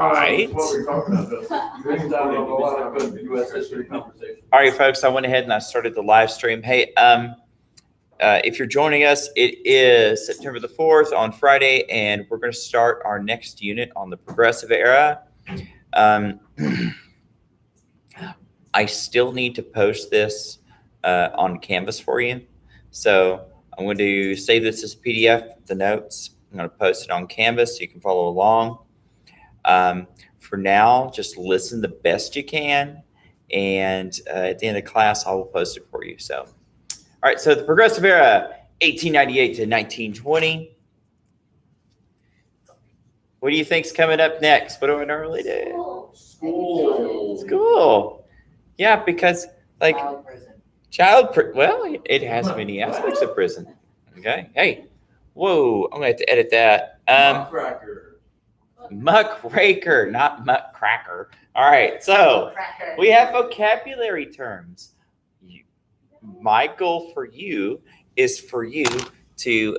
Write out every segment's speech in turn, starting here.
Right. What we're talking about. Next time we'll have a good U.S. history conversation. All right, folks, I went ahead and I started the live stream. Hey, if you're joining us, it is September the 4th on Friday, and we're going to start our next unit on the progressive era. I still need to post this on Canvas for you. So I'm going to save this as a PDF, the notes. I'm going to post it on Canvas so you can follow along. For now, just listen the best you can. And at the end of class, I will post it for you. So, all right. So the progressive era, 1898 to 1920. What do you think's coming up next? What do I normally do? School. Yeah, because like well, it has many aspects of prison. Okay. Hey, whoa, I'm gonna have to edit that. Muckraker, not muckracker. All right, so we have vocabulary terms. My goal for you is for you to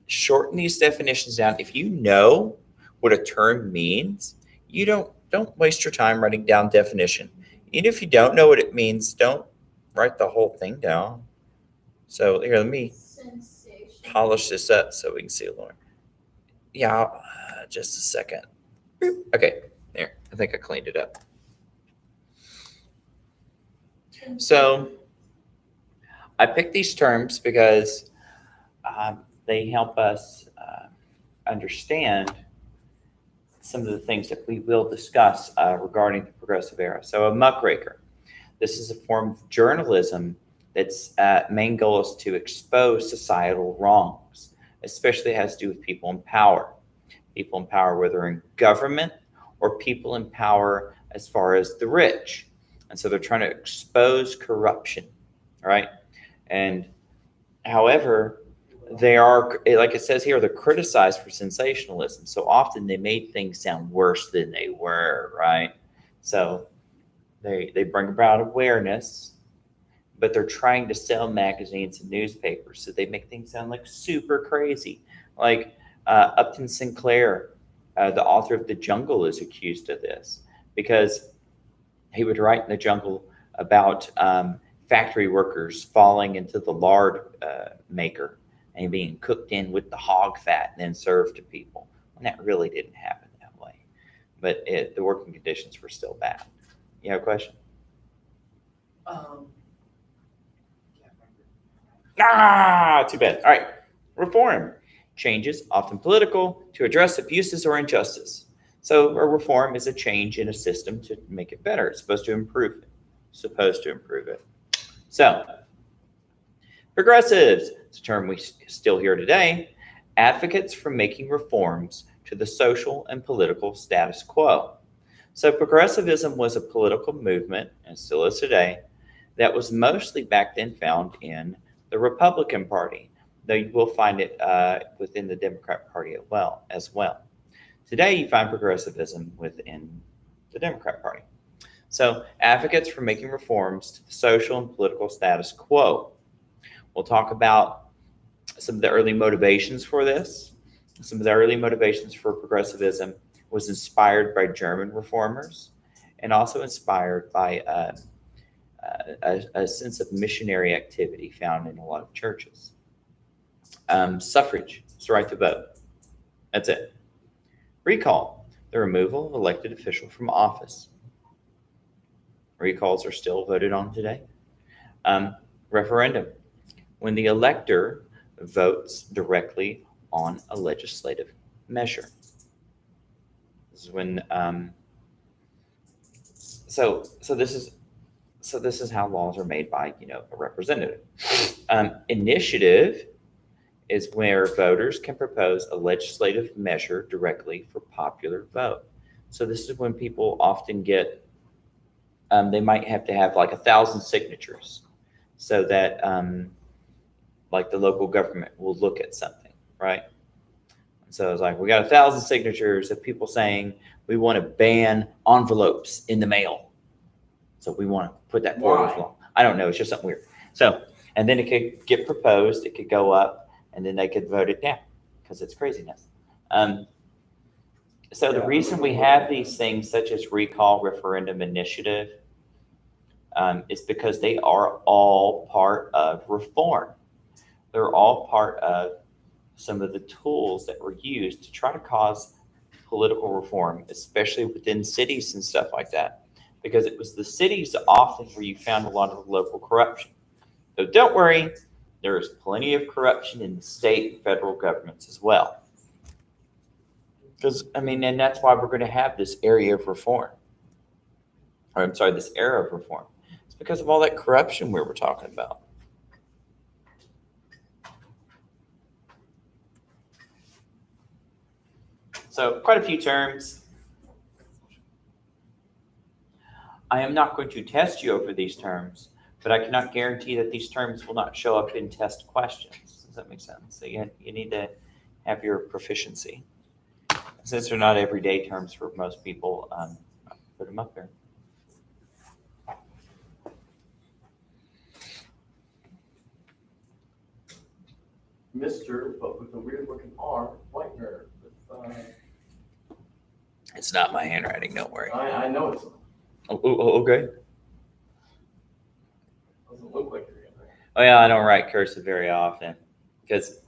shorten these definitions down. If you know what a term means, you don't waste your time writing down definition. Even if you don't know what it means, don't write the whole thing down. So here, let me polish this up so we can see it more. Yeah, just a second. Okay, there. I think I cleaned it up. So I picked these terms because they help us understand some of the things that we will discuss regarding the progressive era. So a muckraker. This is a form of journalism that's main goal is to expose societal wrongs, especially has to do with people in power. People in power, whether in government or people in power as far as the rich. And so they're trying to expose corruption, right? And however, they are, like it says here, they're criticized for sensationalism. So often they made things sound worse than they were, right? So they bring about awareness, but they're trying to sell magazines and newspapers. So they make things sound like super crazy. Like Upton Sinclair, the author of The Jungle, is accused of this because he would write in The Jungle about factory workers falling into the lard maker and being cooked in with the hog fat and then served to people. And that really didn't happen that way. But the working conditions were still bad. You have a question? Too bad. All right. Reform. Changes, often political, to address abuses or injustice. So a reform is a change in a system to make it better. It's supposed to improve it. So progressives, it's a term we still hear today, advocates for making reforms to the social and political status quo. So progressivism was a political movement, and still is today, that was mostly back then found in the Republican Party, though you will find it within the Democrat Party as well. Today, you find progressivism within the Democrat Party. So advocates for making reforms to the social and political status quo. We'll talk about some of the early motivations for this. Some of the early motivations for progressivism was inspired by German reformers and also inspired by a sense of missionary activity found in a lot of churches. Suffrage, it's the right to vote. That's it. Recall, the removal of elected official from office. Recalls are still voted on today. Referendum, when the elector votes directly on a legislative measure. This is when so this is how laws are made by a representative. Initiative is where voters can propose a legislative measure directly for popular vote. So this is when people often get they might have to have like 1,000 signatures so that like the local government will look at something, right? So it's like, we got 1,000 signatures of people saying we want to ban envelopes in the mail. So we want to put that forward as well. I don't know. It's just something weird. So, and then it could get proposed. It could go up and then they could vote it down because it's craziness. So the reason we have these things such as recall, referendum, initiative, is because they are all part of reform. They're all part of some of the tools that were used to try to cause political reform, especially within cities and stuff like that, because it was the cities often where you found a lot of local corruption. So don't worry, there is plenty of corruption in the state and federal governments as well. Because, I mean, and that's why we're going to have this area of reform. Or, I'm sorry, this era of reform. It's because of all that corruption we were talking about. So, quite a few terms. I am not going to test you over these terms, but I cannot guarantee that these terms will not show up in test questions. Does that make sense? So you need to have your proficiency. Since they're not everyday terms for most people, put them up there. Mr., but with a weird looking R, white nerd. It's not my handwriting, don't worry. I know it's. Okay. Doesn't look like your handwriting. Oh yeah, I don't write cursive very often because,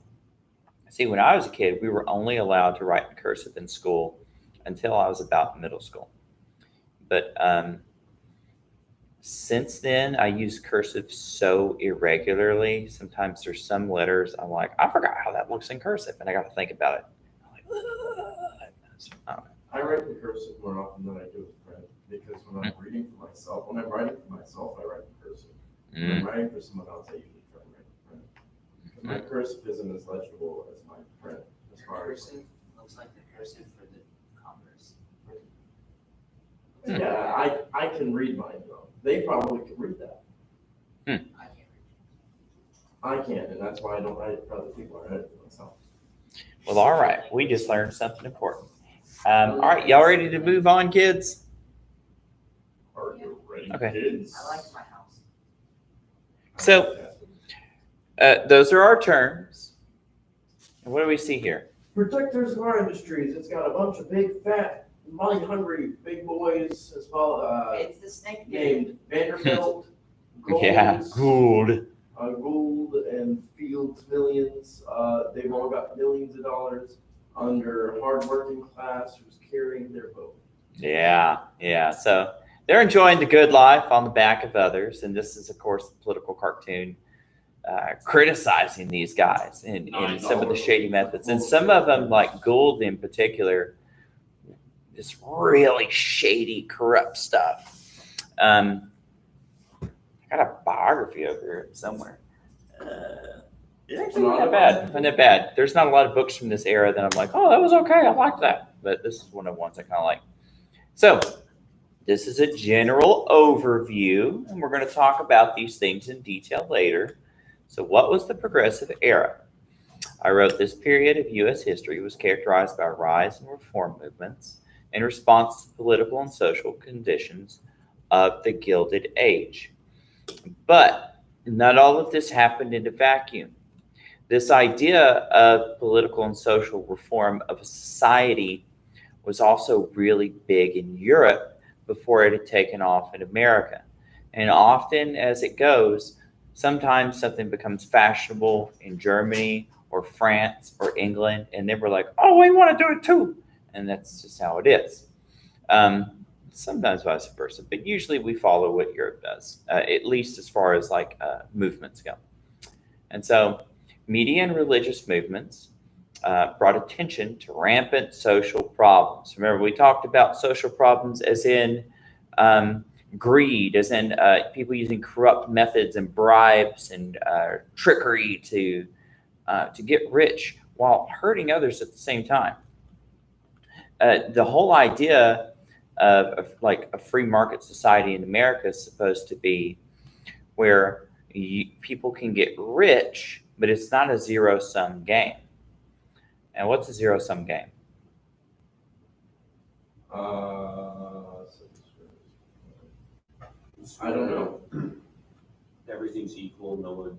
see, when I was a kid, we were only allowed to write in cursive in school until I was about middle school. But since then, I use cursive so irregularly. Sometimes there's some letters I'm like, I forgot how that looks in cursive, and I got to think about it. I'm like, I write in cursive more often than I do with print because when I'm reading for myself, when I'm writing for myself, I write in cursive. When I'm writing for someone else, I usually try and write in print. Because my cursive isn't as legible as my print. As far as Cursive looks like the cursive for the Congress. yeah, I can read mine though. They probably can read that. I can't read. I can't, and that's why I don't write it for other people. I write it for myself. well, all right. We just learned something important. All right, y'all ready to move on, kids? Are you ready, Okay. kids? I like my house. So, those are our terms. And what do we see here? Protectors of our industries. It's got a bunch of big, fat, money-hungry big boys as well. It's the snake Named Vanderbilt, Gold, Yeah, Gould. Gould, and Fields Millions. They've all got millions of dollars under hard-working class who's carrying their boat. Yeah. So they're enjoying the good life on the back of others. And this is, of course, the political cartoon criticizing these guys and some of the shady methods. And some of them, like Gould in particular, just really shady, corrupt stuff. I got a biography over here somewhere. It's actually not that bad. There's not a lot of books from this era that I'm like, oh, that was okay. I like that. But this is one of the ones I kind of like. So this is a general overview, and we're going to talk about these things in detail later. So what was the Progressive Era? I wrote this period of U.S. history was characterized by a rise in reform movements in response to political and social conditions of the Gilded Age. But not all of this happened in a vacuum. This idea of political and social reform of a society was also really big in Europe before it had taken off in America. And often as it goes, sometimes something becomes fashionable in Germany or France or England, and then we're like, oh, we want to do it too. And that's just how it is. Sometimes vice versa, but usually we follow what Europe does, at least as far as like movements go. And so media and religious movements brought attention to rampant social problems. Remember, we talked about social problems as in greed, as in people using corrupt methods and bribes and trickery to get rich while hurting others at the same time. The whole idea of like a free market society in America is supposed to be where people can get rich, but it's not a zero-sum game. And what's a zero-sum game? I don't know. Everything's equal. No one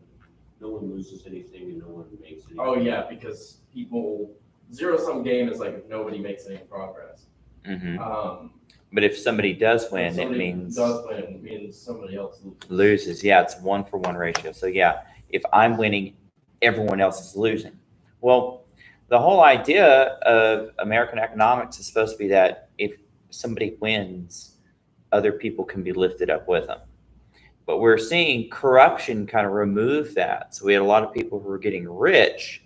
loses anything, and no one makes anything. Oh yeah, because people zero-sum game is like if nobody makes any progress. Hmm. Um, But if somebody does win, if it somebody means does win, it means somebody else loses. loses. Yeah, it's 1-for-1 ratio. So yeah, if I'm winning, everyone else is losing. Well, the whole idea of American economics is supposed to be that if somebody wins, other people can be lifted up with them. But we're seeing corruption kind of remove that. So we had a lot of people who were getting rich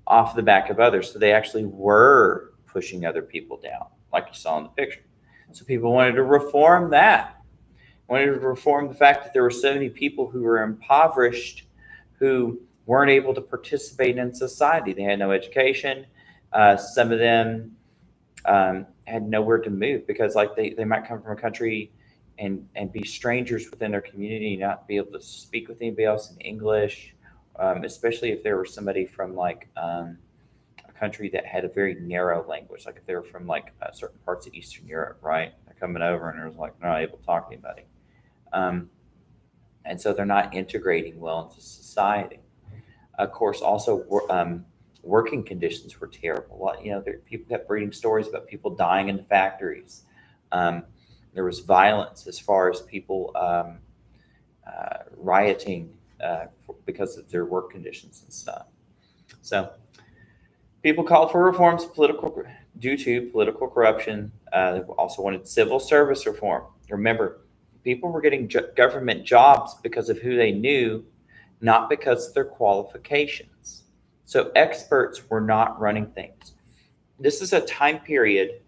off the back of others. So they actually were pushing other people down, like you saw in the picture. So people wanted to reform that, wanted to reform the fact that there were so many people who were impoverished, who weren't able to participate in society. They had no education. Some of them had nowhere to move because like they might come from a country and be strangers within their community, not be able to speak with anybody else in English, especially if there were somebody from like a country that had a very narrow language, like if they were from like certain parts of Eastern Europe, right? They're coming over and they're like not able to talk to anybody. And so they're not integrating well into society. Of course, also working conditions were terrible. People kept reading stories about people dying in the factories. There was violence as far as people rioting because of their work conditions and stuff. So people called for reforms due to political corruption. They also wanted civil service reform. Remember, people were getting government jobs because of who they knew, not because of their qualifications. So experts were not running things. This is a time period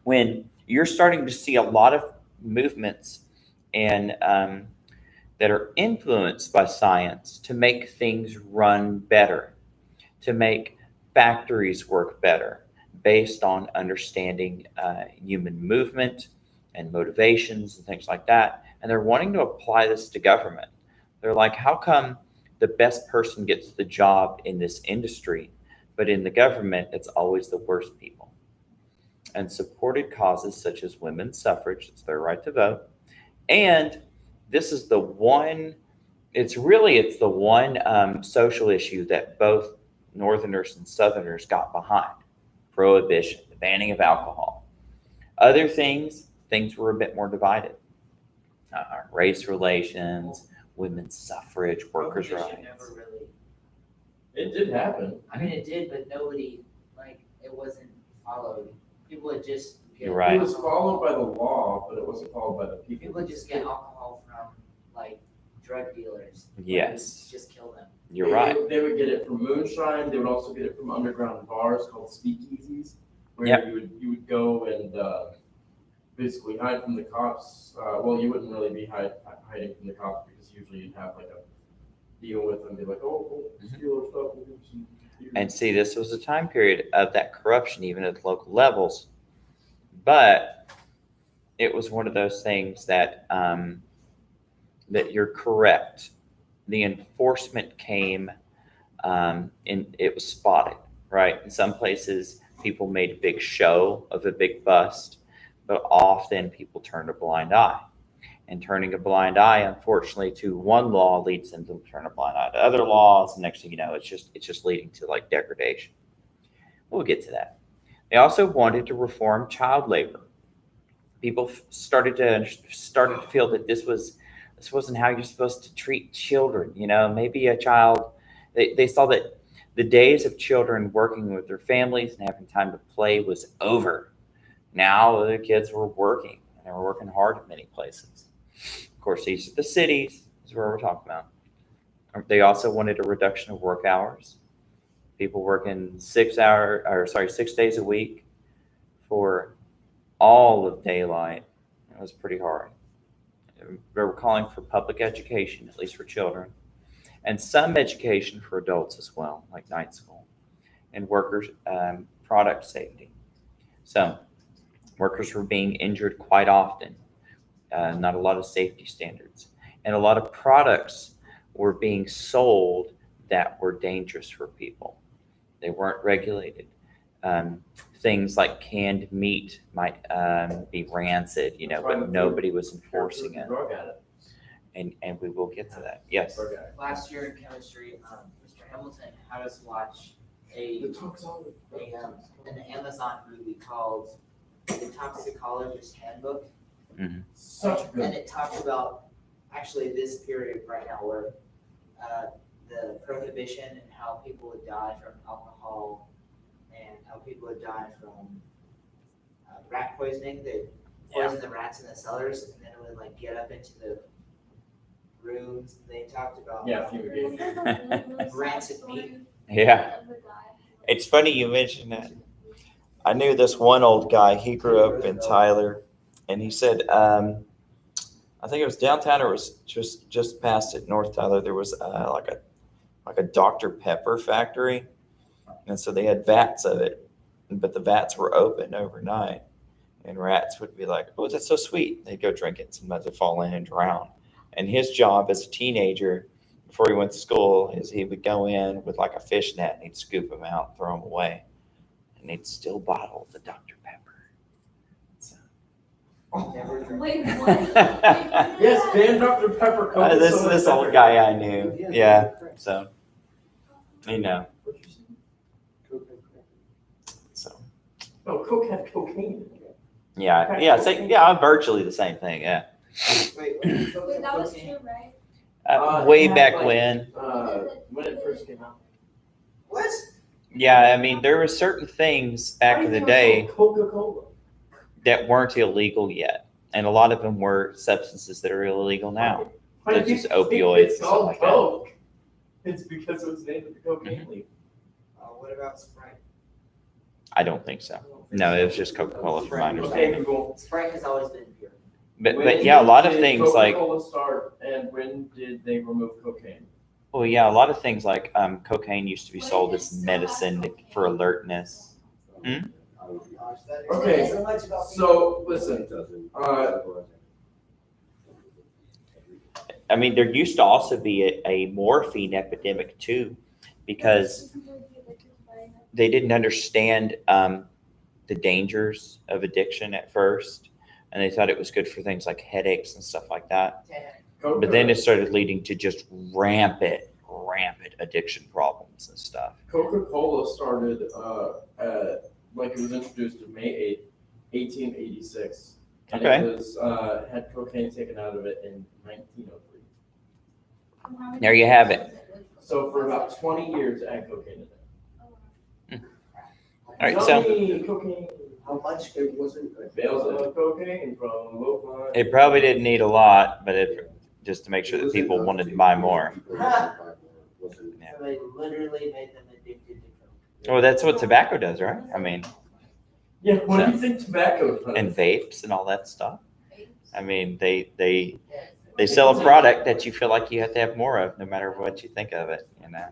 when you're starting to see a lot of movements and that are influenced by science to make things run better, to make factories work better based on understanding human movement and motivations and things like that. And they're wanting to apply this to government. They're like, how come the best person gets the job in this industry, but in the government, it's always the worst people? And supported causes such as women's suffrage, it's their right to vote. And this is the one, it's the one social issue that both Northerners and Southerners got behind: prohibition, the banning of alcohol. Other things were a bit more divided. Race relations, women's suffrage, workers' Prohibition rights. never really, It did happen. I mean, it did, but nobody, like, it wasn't followed. People would just get. You're right. It was followed by the law, but it wasn't followed by the people. People would just get alcohol from, like, drug dealers. Yes. Just kill them. You're right. They would get it from moonshine. They would also get it from underground bars called speakeasies, where Yep. you would go and basically hide from the cops. Well, you wouldn't really be hiding from the cops because usually you'd have like a deal with them. Be like, oh, steal our stuff. We'll give you some beer." And see, this was a time period of that corruption, even at local levels. But it was one of those things that that you're correct. The enforcement came and it was spotted, right? In some places, people made a big show of a big bust, but often people turned a blind eye. And turning a blind eye, unfortunately, to one law leads them to turn a blind eye to other laws. And next thing you know, it's just leading to like degradation. We'll get to that. They also wanted to reform child labor. People started to feel that this wasn't how you're supposed to treat children. Maybe a child. They saw that the days of children working with their families and having time to play was over. Now the kids were working, and they were working hard in many places. Of course, these are the cities. This is where we're talking about. They also wanted a reduction of work hours. People working 6 days a week for all of daylight. It was pretty hard. They were calling for public education, at least for children, and some education for adults as well, like night school, and workers' product safety. So workers were being injured quite often, not a lot of safety standards, and a lot of products were being sold that were dangerous for people. They weren't regulated. Things like canned meat might be rancid, but nobody was enforcing it. Drug addicts. And we will get to that. Yes. Drug addicts. Last year in chemistry, Mr. Hamilton had us watch The toxicology. an Amazon movie called The Toxicologist Handbook. Such a And good. it talks about actually this period right now where the prohibition and how people would die from alcohol and how people would die from rat poisoning. They poison the rats in the cellars and then it would like get up into the rooms. They talked about Yeah, fumigation. rancid meat. Yeah. It's funny you mentioned that. I knew this one old guy. He grew up in Tyler, and he said, I think it was downtown or it was just past it, North Tyler. There was like a Dr. Pepper factory, and so they had vats of it, but the vats were open overnight, and rats would be like, "Oh, that's so sweet." They'd go drink it. Sometimes they'd fall in and drown. And his job as a teenager, before he went to school, is he would go in with like a fish net and he'd scoop them out, throw them away, and they'd still bottle the Dr. Pepper. So. Never drink. Wait, what? Yes, ban Dr. Pepper. Coke is so much This old better. guy I knew, yeah. So, you know, so No, Coke had cocaine. yeah. So yeah, virtually the same thing. Yeah, Wait, Wait, that was true, right? way yeah, back like- when. When it first came out. what? Yeah, I mean, there were certain things back in the day Coca-Cola. that weren't illegal yet, and a lot of them were substances that are illegal now. Why Such do you as think opioids It's and stuff called like that. Coke. It's because it was named with the cocaine leaf. What about Sprite? I don't think so. No, it was just Coca-Cola from my Okay, understanding. Google. Sprite has always been pure. But yeah, a lot of When did things like, Coca-Cola start, and when did they remove cocaine? well, yeah, a lot of things like cocaine used to be sold as medicine for alertness. Gosh, that Okay, explains so much about So, listen, I mean, there used to also be a morphine epidemic too, because they didn't understand the dangers of addiction at first, and they thought it was good for things like headaches and stuff like that. Coca, But then it started leading to just rampant addiction problems and stuff. Coca-Cola started, like it was introduced in May 8th, 1886. And Okay. it was, had cocaine taken out of it in 1903. There you have it. So for about 20 years, it had cocaine in it. All right, so Yummy cocaine. How much it wasn't? Bales of cocaine from Low it probably didn't need a lot, but just to make sure that people wanted to buy more. Wasn't- Yeah. So they literally made them addicted to Coke. Well, that's what tobacco does, right? I mean, Yeah, what do you think tobacco does? and vapes and all that stuff. I mean, they sell a product that you feel like you have to have more of, no matter what you think of it. You know.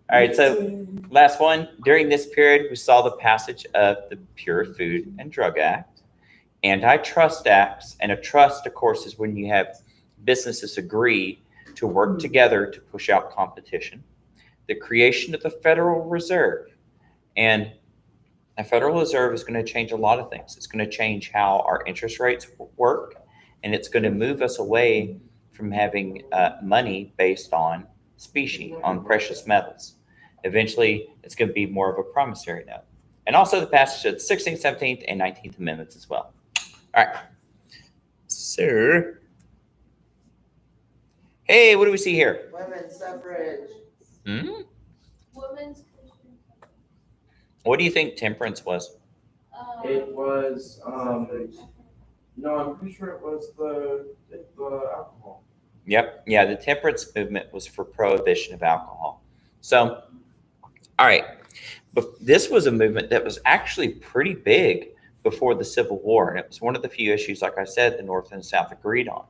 All right, so last one. During this period, we saw the passage of the Pure Food and Drug Act, antitrust acts, and a trust, of course, is when you have businesses agree to work together to push out competition. The creation of the Federal Reserve, and the Federal Reserve is going to change a lot of things. It's going to change how our interest rates work, and it's going to move us away from having money based on specie, on precious metals. Eventually, it's going to be more of a promissory note. And also the passage of the 16th, 17th, and 19th Amendments as well. All right. So, hey, what do we see here? Women's suffrage. Hmm? Women's What do you think temperance was? It was, no, I'm pretty sure it was the alcohol. Yep. Yeah, the temperance movement was for prohibition of alcohol. So, all right. But this was a movement that was actually pretty big before the Civil War. And it was one of the few issues, like I said, the North and the South agreed on.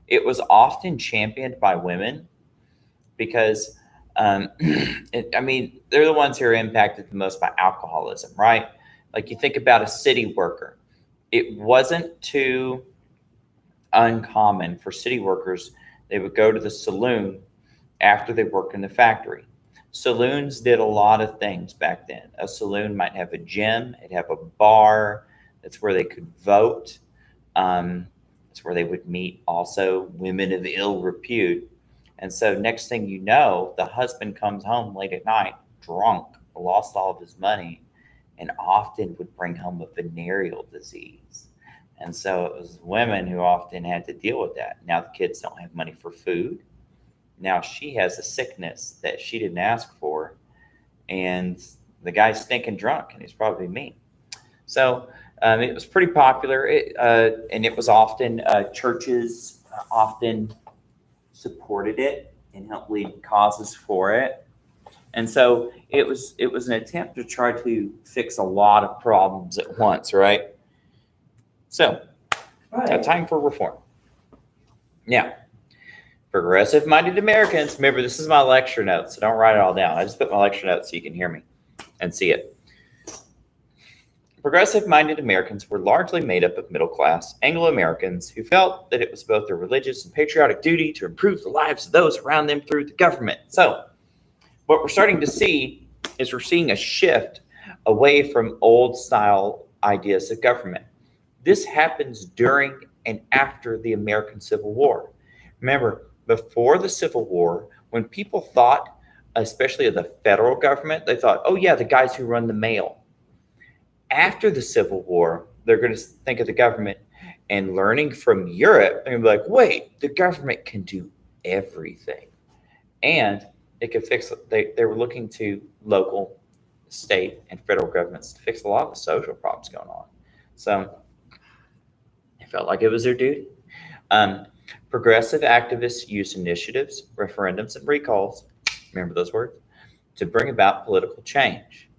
It was often championed by women because, I mean, they're the ones who are impacted the most by alcoholism, right? Like you think about a city worker. It wasn't too uncommon for city workers. They would go to the saloon after they worked in the factory. Saloons did a lot of things back then. A saloon might have a gym, it'd have a bar. That's where they could vote. That's where they would meet also women of ill repute. And so next thing you know, the husband comes home late at night, drunk, lost all of his money, and often would bring home a venereal disease. And so it was women who often had to deal with that. Now the kids don't have money for food. Now she has a sickness that she didn't ask for, and the guy's stinking drunk, and he's probably mean. So it was pretty popular, and it was often churches often supported it and helped lead causes for it. And so it was an attempt to try to fix a lot of problems at once, right? So, time for reform. Now, progressive-minded Americans, remember this is my lecture notes, so don't write it all down. I just put my lecture notes so you can hear me and see it. Progressive-minded Americans were largely made up of middle-class Anglo-Americans who felt that it was both their religious and patriotic duty to improve the lives of those around them through the government. So, what we're starting to see is we're seeing a shift away from old-style ideas of government. This happens during and after the American Civil War. Remember, before the Civil War, when people thought, especially of the federal government, they thought, oh yeah, the guys who run the mail. After the Civil War, they're going to think of the government, and learning from Europe, they're going to be like, wait, the government can do everything. And it could fix it. They were looking to local, state, and federal governments to fix a lot of the social problems going on. So it felt like it was their duty. Progressive activists used initiatives, referendums, and recalls, remember those words, to bring about political change.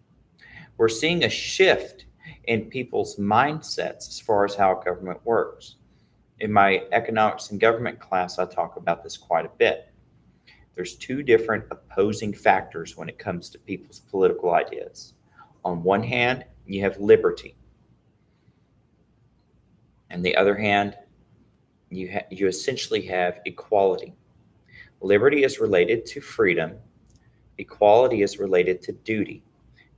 We're seeing a shift in people's mindsets as far as how government works. In my economics and government class, I talk about this quite a bit. There's two different opposing factors when it comes to people's political ideas. On one hand, you have liberty. On the other hand, you essentially have equality. Liberty is related to freedom. Equality is related to duty.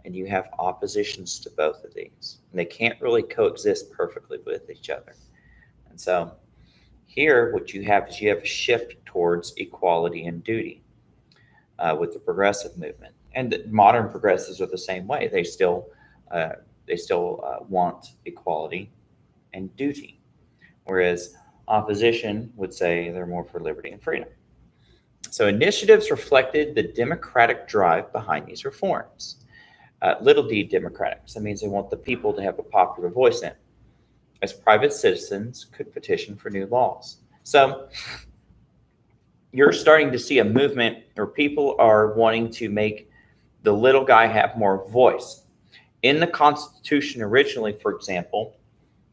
And you have oppositions to both of these. And they can't really coexist perfectly with each other. And so here, what you have is you have a shift towards equality and duty with the progressive movement. And the modern progressives are the same way. They still want equality and duty. Whereas opposition would say they're more for liberty and freedom. So initiatives reflected the democratic drive behind these reforms. Little d democratic. So that means they want the people to have a popular voice in it, as private citizens could petition for new laws. So you're starting to see a movement where people are wanting to make the little guy have more voice. In the Constitution originally, for example,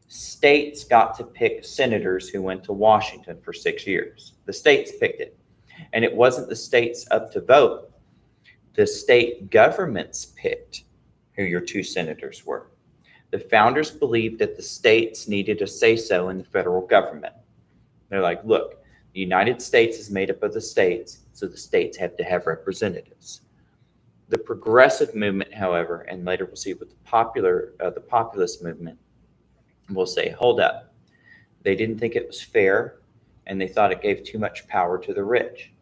states got to pick senators who went to Washington for 6 years. The states picked it. And it wasn't the states up to vote. The state governments picked who your two senators were. The founders believed that the states needed a say-so in the federal government. They're like, look, the United States is made up of the states, so the states have to have representatives. The progressive movement, however, and later we'll see with the populist movement, will say, hold up. They didn't think it was fair, and they thought it gave too much power to the rich.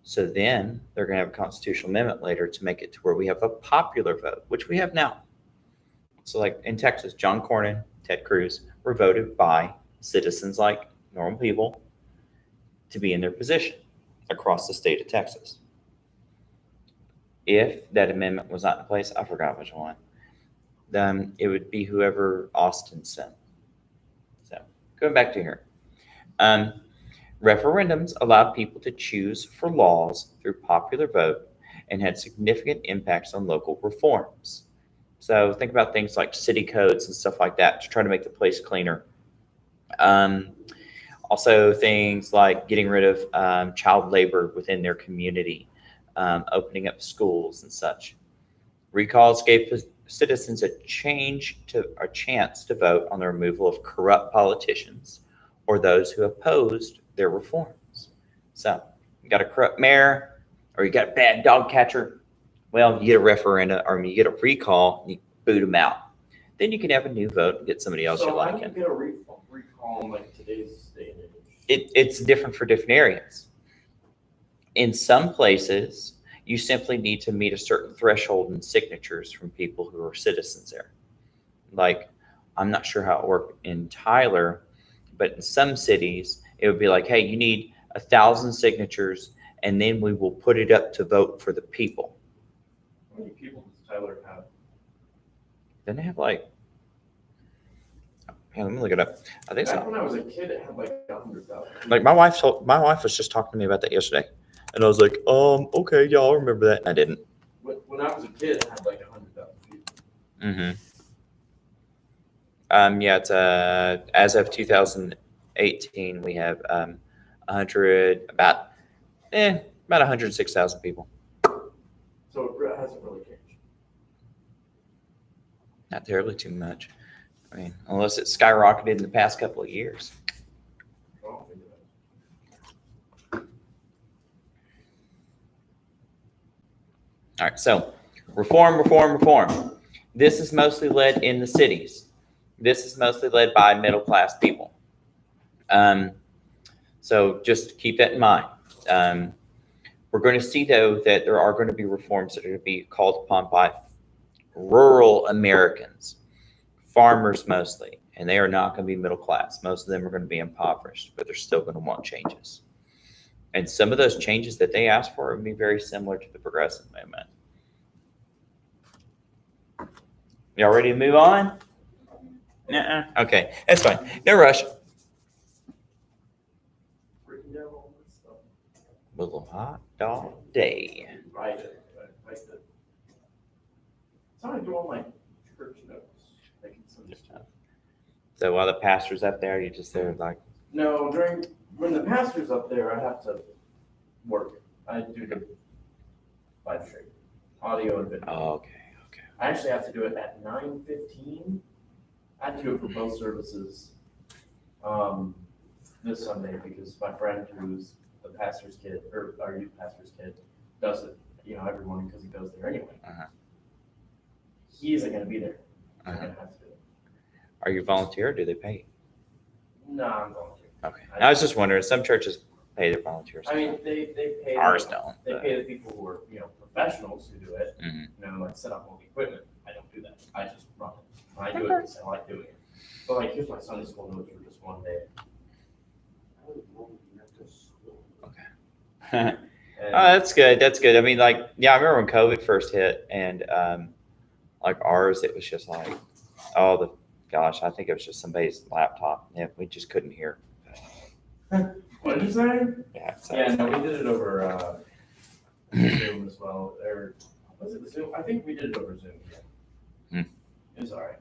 So then they're going to have a constitutional amendment later to make it to where we have a popular vote, which we have now. So like in Texas, John Cornyn, Ted Cruz were voted by citizens like normal people to be in their position across the state of Texas. If that amendment was not in place, I forgot which one, then it would be whoever Austin sent. So going back to here. Referendums allowed people to choose for laws through popular vote and had significant impacts on local reforms. So think about things like city codes and stuff like that to try to make the place cleaner. Also things like getting rid of child labor within their community, opening up schools and such. Recalls gave citizens a chance to vote on the removal of corrupt politicians or those who opposed their reforms. So you got a corrupt mayor or you got a bad dog catcher. Well, you get a referendum or you get a recall, and you boot them out. Then you can have a new vote and get somebody else you like. So how do you get a recall in like today's day and age? It's different for different areas. In some places, You simply need to meet a certain threshold in signatures from people who are citizens there. Like, I'm not sure how it worked in Tyler, but in some cities, it would be like, hey, you need 1,000 signatures, and then we will put it up to vote for the people. How many people does Tyler have? Then they have like, yeah, let me look it up. I think Back so. when I was a kid, it had like 100,000. Like my wife was just talking to me about that yesterday, and I was like, okay, y'all remember that? I didn't. When I was a kid, it had like 100,000 people. Mm-hmm. Yeah, it's as of 2018, we have 106,000 people. So it hasn't really changed. Not terribly too much. I mean, unless it skyrocketed in the past couple of years. I don't think of it. All right, so reform. This is mostly led in the cities. This is mostly led by middle-class people. So just keep that in mind. We're going to see, though, that there are going to be reforms that are going to be called upon by rural Americans, farmers mostly, and they are not going to be middle class. Most of them are going to be impoverished, but they're still going to want changes. And some of those changes that they ask for will be very similar to the progressive movement. Y'all ready to move on? Nuh-uh. Okay, that's fine. No rush. Breaking down all this stuff. Little hot dog day. Write it. Like the. That's how I do all my church notes. Like it's some stuff. So while the pastor's up there, you just there like, No, when the pastor's up there, I have to work. I do the live stream, audio and video. oh, okay. I actually have to do it at 9:15. I have to do it for both services this Sunday because my friend who's the pastor's kid, or our youth pastor's kid, does it, every morning because he goes there anyway. Uh-huh. He isn't going to be there. I'm Uh-huh. going to have to do it. Are you volunteer or do they pay you? No, I'm volunteering. Okay. I was just wondering, some churches pay their volunteers. I mean, they pay. Ours don't. They but- pay the people who are, professionals who do it. Mhm. Like set up all the equipment. I don't do that. I just run it. I do it because I like doing it. But like, here's my Sunday school notes for just one day. Oh, And that's good. That's good. I mean, like, yeah, I remember when COVID first hit, and like ours, it was just like, gosh, I think it was just somebody's laptop. Yeah, we just couldn't hear. what did you say? Yeah. So. Yeah, no, we did it over Zoom as well. Or was it Zoom? I think we did it over Zoom. Yeah. It was all right.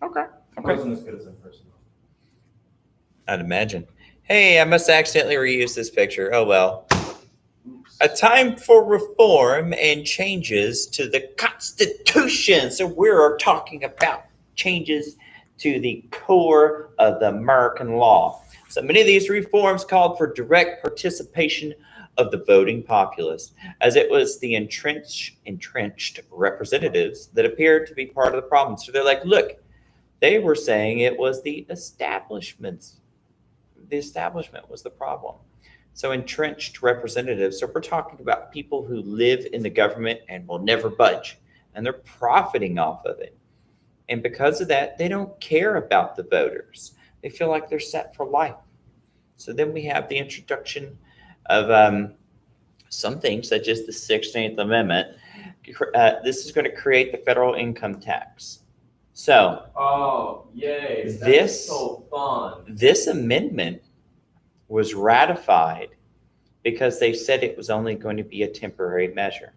Okay. It wasn't as good as in person. I'd imagine. Hey, I must accidentally reuse this picture. Oh well. Oops. A time for reform and changes to the Constitution. So we're talking about changes to the core of the American law. So many of these reforms called for direct participation of the voting populace, as it was the entrenched representatives that appeared to be part of the problem. So they're like, look, they were saying it was the establishment was the problem. So entrenched representatives, so we're talking about people who live in the government and will never budge, and they're profiting off of it. And because of that, they don't care about the voters. They feel like they're set for life. So then we have the introduction of some things such as the 16th Amendment. This is going to create the federal income tax. So Oh, yay. That's This- so fun. this amendment was ratified because they said it was only going to be a temporary measure.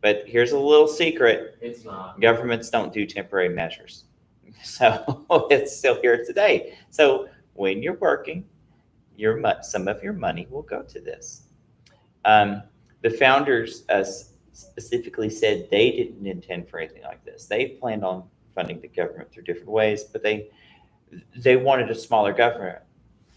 But here's a little secret. It's not. Governments don't do temporary measures. So it's still here today. So when you're working, some of your money will go to this. The founders specifically said they didn't intend for anything like this. They planned on funding the government through different ways, but they wanted a smaller government.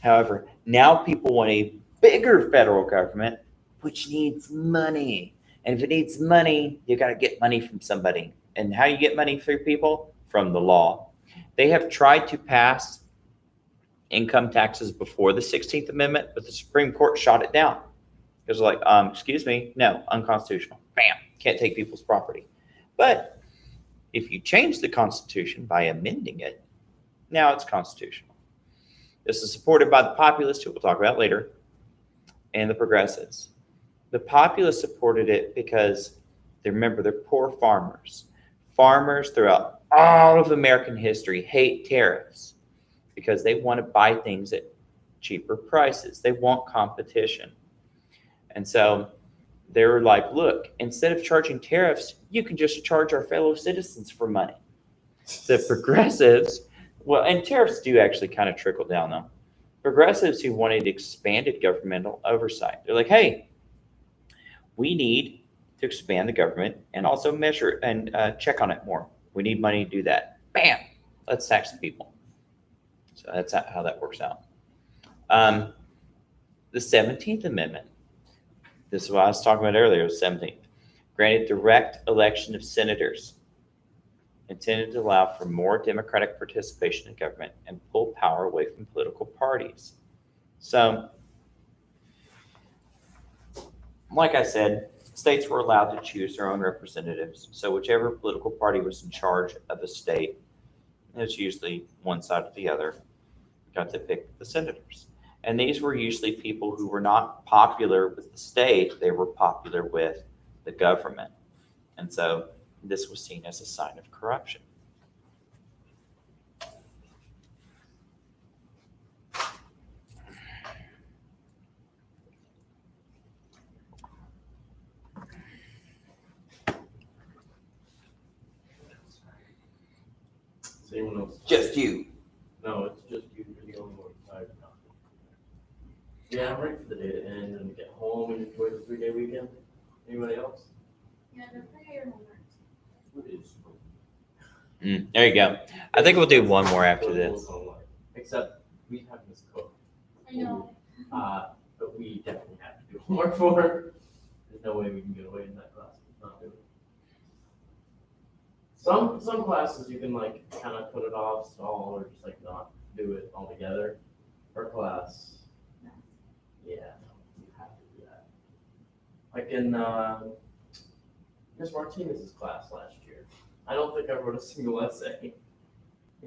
However, now people want a bigger federal government, which needs money. And if it needs money, you got to get money from somebody. And how you get money through people? From the law. They have tried to pass income taxes before the 16th Amendment, but the Supreme Court shot it down. Because like, excuse me, no, unconstitutional. Bam, can't take people's property. But if you change the Constitution by amending it, now it's constitutional. This is supported by the populists, who we'll talk about later, and the progressives. The populists supported it because remember, they're poor farmers. Farmers throughout all of American history hate tariffs because they want to buy things at cheaper prices. They want competition. And so they were like, look, instead of charging tariffs, you can just charge our fellow citizens for money. The progressives, well, and tariffs do actually kind of trickle down though. Progressives who wanted expanded governmental oversight. They're like, hey, we need to expand the government and also measure and check on it more. We need money to do that. Bam, let's tax the people. So that's how that works out. The 17th Amendment, this is what I was talking about earlier, was 17th, granted direct election of senators, intended to allow for more democratic participation in government and pull power away from political parties. So, like I said, states were allowed to choose their own representatives. So whichever political party was in charge of a state, it's usually one side or the other, got to pick the senators. And these were usually people who were not popular with the state, they were popular with the government. And so this was seen as a sign of corruption. Does anyone else? Just you. No, it's just you. You're the only one excited about it. Yeah, I'm ready for the day to end and to get home and enjoy the 3-day weekend. Anybody else? Yeah, don't forget your homework. What is? There you go. I think we'll do one more after this. Except we have Miss Cook. I know. But we definitely have to do homework for her. There's no way we can get away in that class and not do it. Some classes you can like kind of put it off, stall, or just like not do it altogether. Her class, yeah, you have to do that. Like in Miss Martinez's class last year, I don't think I wrote a single essay.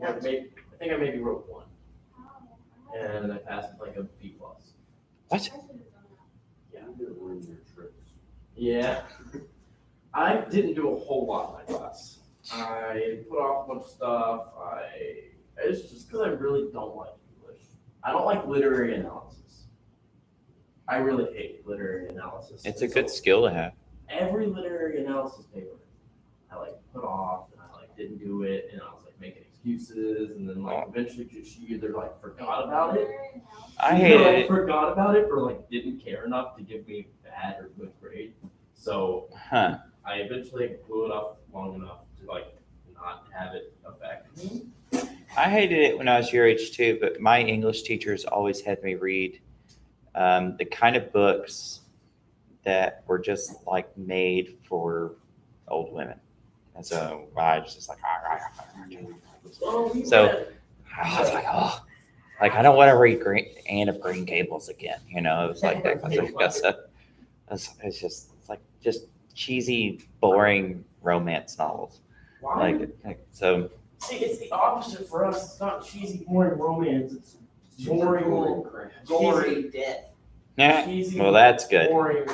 I think I maybe wrote one, and I passed with like a B+. What? Yeah. You didn't learn your tricks. Yeah. I didn't do a whole lot in my class. I put off a bunch of stuff. It's just because I really don't like English. I don't like literary analysis. I really hate literary analysis. It's a And good so skill to have. every literary analysis paper I like put off and I like didn't do it and I was like making excuses and then like eventually she either like forgot about it. I She hated either, like, it. forgot about it or like didn't care enough to give me a bad or good grade. So Huh. I eventually blew it up long enough to like not have it affect me. I hated it when I was your age too, but my English teachers always had me read the kind of books that were just like made for old women. And so I was just like, Well, we So- read- I was like, oh, like I don't want to read Anne of Green Gables again. You know, it was like that. It's just cheesy, boring romance novels. why? Like so. See, it's the opposite for us. It's not cheesy, boring romance. It's boring, Gory death. Yeah. cheesy. Well, that's good. Boring.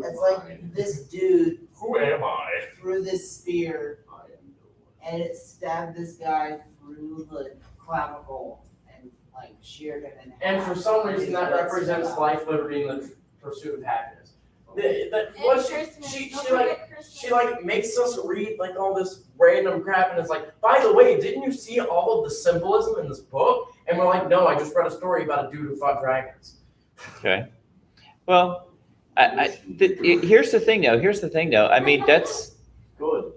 That's like this dude Who am I? threw this spear and it stabbed this guy through the clavicle and like sheared him in half. And for some reason, His that blood represents stood out. life, liberty, and the pursuit of happiness. And What Christmas. she Don't like forget Christmas. she like makes us read like all this random crap, and it's like, by the way, didn't you see all of the symbolism in this book? And we're like, no, I just read a story about a dude who fought dragons. Okay. Well, here's the thing though. I mean, Good.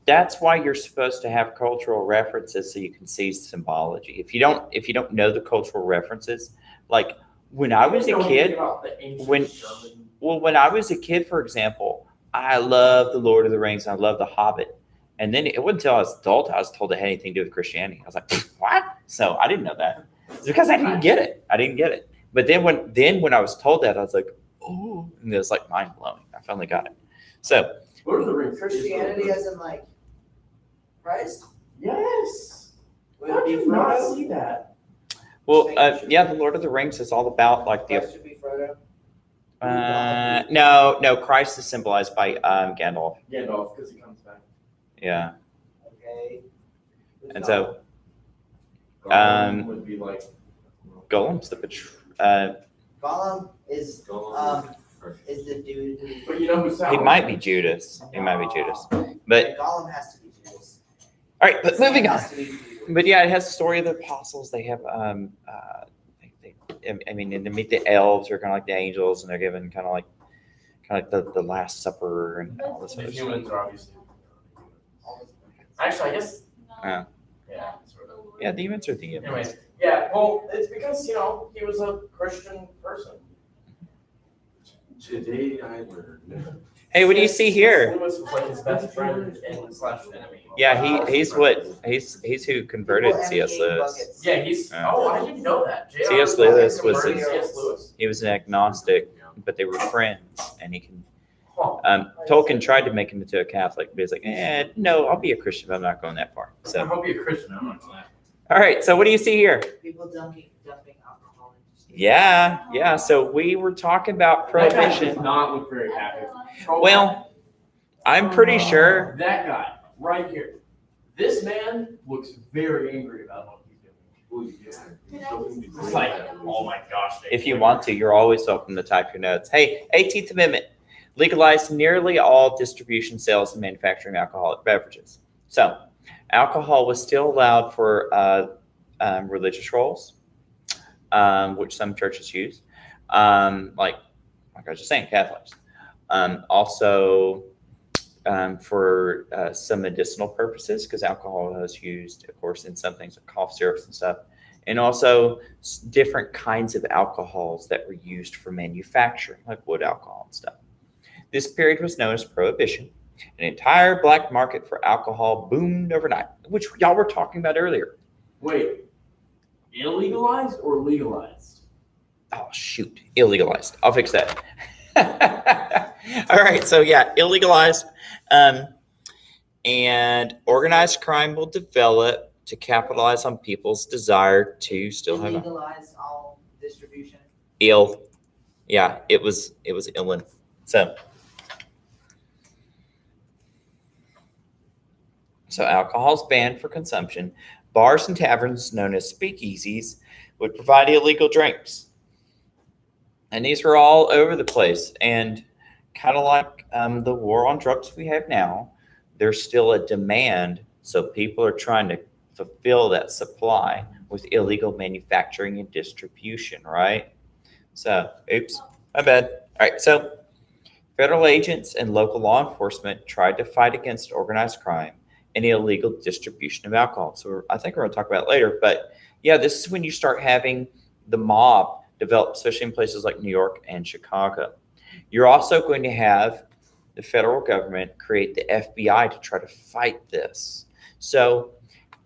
that's why you're supposed to have cultural references so you can see symbology. If you don't know the cultural references, like when I was a You know kid, about the ancient when- German- when I was a kid, for example, I loved The Lord of the Rings and I loved The Hobbit. And then it wasn't until I was an adult I was told it had anything to do with Christianity. I was like, what? So I didn't know that. It's because I didn't get it. But then when I was told that, I was like, oh, and it was like mind blowing. I finally got it. So, Lord of the Rings. Christianity as in like Christ? Yes. Would How it did be you not Frodo? see that? well, yeah, the Lord of the Rings is all about like the. Christ should be Frodo. No, Christ is symbolized by Gandalf. Gandalf, because he comes back. Yeah, Okay. Who's and Gollum? so Gollum would be like. Gollum's the Gollum is the dude who. But you know who's he might be Judas. He might be Judas. But Gollum has to be Judas. all right, but moving Sam on. has to be Judas. But yeah, it has the story of the apostles. They have I mean, and they meet the elves, are kind of like the angels, and they're given kind of like the Last Supper and all this The other stuff. humans are obviously. Actually, I guess. Yeah. Yeah. Sort of. Yeah, demons are demons. Anyway, yeah. Well, it's because he was a Christian person. Today I learned. Hey, what do you see here? Lewis was like his best friend and slash enemy. Yeah, he's who converted People C.S. emptying Lewis. buckets. Yeah, he's. Yeah. Oh, I didn't know that. J.R. C.S. Lewis was converted a- C.S. Lewis. He was an agnostic, but they were friends, and he can. Huh. Tolkien tried to make him into a Catholic, but he's like, no, I'll be a Christian, but I'm not going that far. I So, hope you're a Christian. I'm not glad. all right. So, what do you see here? People dumping alcohol into Yeah. So we were talking about That guy prohibition. does not look very happy. Well, I'm pretty sure. That guy right here. This man looks very angry about what he's doing. It's like, oh my gosh. If you want to, you're always welcome to type your notes. Hey, 18th Amendment legalized nearly all distribution, sales, and manufacturing of alcoholic beverages. So, alcohol was still allowed for religious roles, which some churches use, like I was just saying, Catholics. Also, for some medicinal purposes, because alcohol was used, of course, in some things like cough syrups and stuff. And also different kinds of alcohols that were used for manufacturing, like wood alcohol and stuff. This period was known as Prohibition. An entire black market for alcohol boomed overnight, which y'all were talking about earlier. Wait, illegalized or legalized? Oh, shoot. Illegalized. I'll fix that. All right. So, yeah, illegalized. And organized crime will develop to capitalize on people's desire to still have legalize all distribution. ill. Yeah, it was illin. So alcohol's banned for consumption. Bars and taverns known as speakeasies would provide illegal drinks. And these were all over the place. And kind of like the war on drugs we have now, there's still a demand. So people are trying to fulfill that supply with illegal manufacturing and distribution, right? So, oops, my bad. All right, so federal agents and local law enforcement tried to fight against organized crime and illegal distribution of alcohol. So I think we're going to talk about it later. But yeah, this is when you start having the mob develop, especially in places like New York and Chicago. You're also going to have the federal government create the FBI to try to fight this. So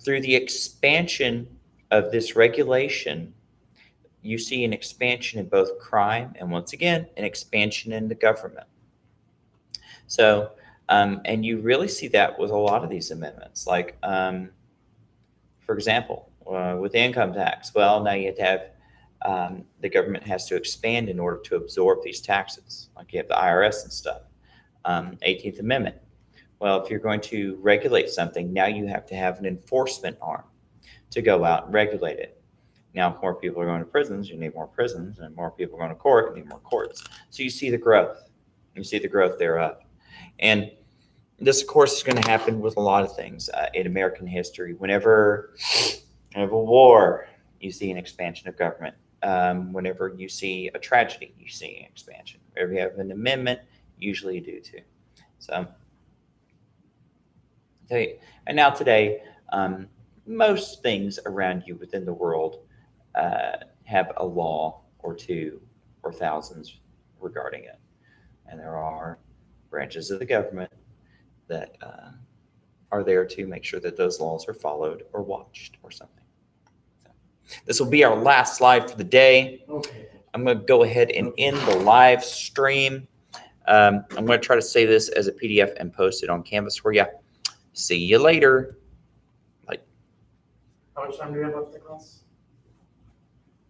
through the expansion of this regulation, you see an expansion in both crime and, once again, an expansion in the government. So, and you really see that with a lot of these amendments. Like, for example, with the income tax, well, now you have to have, the government has to expand in order to absorb these taxes. Like you have the IRS and stuff. 18th Amendment. Well, if you're going to regulate something, now you have to have an enforcement arm to go out and regulate it. Now, if more people are going to prisons, you need more prisons, and more people are going to court, you need more courts. So you see the growth. You see the growth thereof. And this, of course, is going to happen with a lot of things in American history. Whenever you have a war, you see an expansion of government. Whenever you see a tragedy, you see an expansion. Whenever you have an amendment, usually you do too. So, okay. And now today, most things around you within the world have a law or two or thousands regarding it. And there are branches of the government that are there to make sure that those laws are followed or watched or something. So, this will be our last slide for the day. Okay. I'm going to go ahead and end the live stream. I'm going to try to save this as a PDF and post it on Canvas for you. See you later. How much time do we have left to class?